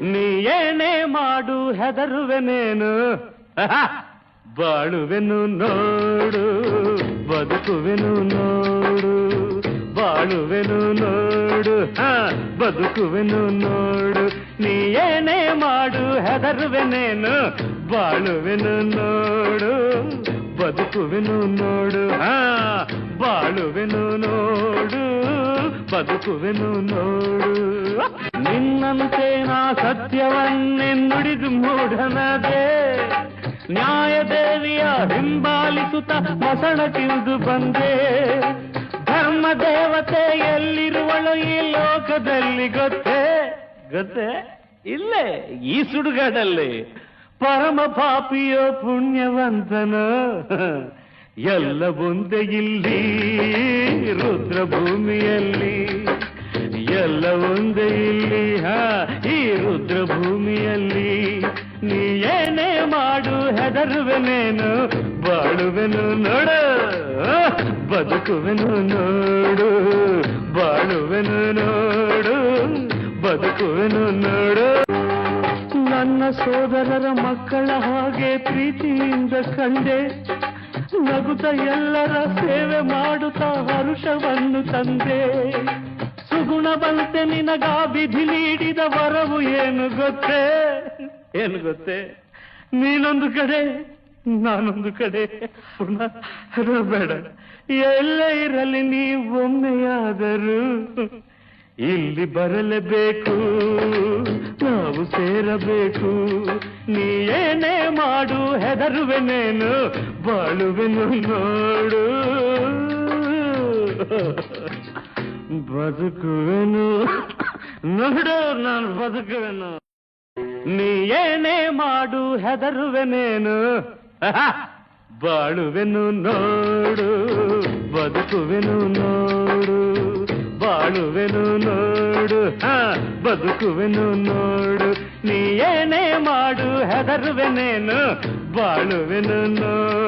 ನೀ ಏನೇ ಮಾಡು ಹೆದರುವೆನೇನು ಬಾಳುವೆನು ನೋಡು ಬದುಕುವೆನು ನೋಡು ಬಾಳುವೆನು ನೋಡು ಬದುಕುವೆನು ನೋಡು ನೀ ಏನೇ ಮಾಡು ಹೆದರುವೆನೇನು ಬಾಳುವೆನು ನೋಡು ಬದುಕುವೆನು ನೋಡು ಬಾಳುವೆನು ನೋಡು ಬದುಕುವೆನು ನೋಡು ನಿನ್ನಂತೆ ನಾ ಸತ್ಯವನ್ನೇ ನುಡಿದು ಮೂಢನದೆ ನ್ಯಾಯದೇವಿಯ ಹಿಂಬಾಲಿಸುತ್ತ ಮಸಣಕ್ಕಿಳಿದು ಬಂದೆ ಧರ್ಮ ದೇವತೆ ಎಲ್ಲಿರುವಳು ಈ ಲೋಕದಲ್ಲಿ ಗೊತ್ತೇ ಇಲ್ಲೇ ಈ ಸುಡುಗಾಡಲ್ಲಿ ಪರಮ ಪಾಪಿಯೋ ಪುಣ್ಯವಂತನೋ ಎಲ್ಲ ಒಂದೇ ಇಲ್ಲಿ ರುದ್ರಭೂಮಿಯಲ್ಲಿ ಎಲ್ಲ ಒಂದೇ ಇಲ್ಲಿ ಈ ರುದ್ರಭೂಮಿಯಲ್ಲಿ ನೀ ಏನೇ ಮಾಡು ಹೆದರುವೆನೇನು ಬಾಳುವೆನು ನೋಡು ಬದುಕುವೆನು ನೋಡು ಬಾಳುವೆನು ನೋಡು ಬದುಕುವೆನು ನೋಡು ನನ್ನ ಸೋದರರ ಮಕ್ಕಳ ಹಾಗೆ ಪ್ರೀತಿಯಿಂದ ಕಂಡೆ ನಗುತ್ತ ಎಲ್ಲರ ಸೇವೆ ಮಾಡುತ್ತಾ ಹರುಷವನ್ನು ತಂದೆ ಸುಗುಣವಂತೆ ನಿನಗ ವಿಧಿ ನೀಡಿದ ವರವು ಏನು ಗೊತ್ತೇ ನೀನೊಂದು ಕಡೆ ನಾನೊಂದು ಕಡೆ ಪುನಃ ಬೇಡ ಎಲ್ಲೇ ಇರಲಿ ನೀ ಒಮ್ಮೆಯಾದರೂ ಇಲ್ಲಿ ಬರಲೇಬೇಕು ನಾವು ಸೇರಬೇಕು ನೀ ಏನೇ ಮಾಡು ಹೆದರುವೆನೇನು ಬಾಳುವೆನು ನೋಡು ಬದುಕುವೆನು ನೋಡು ನಾನು ಬದುಕುವೆನು ನೀ ಏನೇ ಮಾಡು ಹೆದರುವೆನೇನು ಬಾಳುವೆನು ನೋಡು ಬದುಕುವೆನು ನೋಡು ಬಾಳುವೆನು ನೋಡು ಬದುಕುವೆನು ನೋಡು ನೀ ಏನೇ ಮಾಡು ಹೆದರುವೆನೇನು ಬಾಳುವೆನು ನೋಡು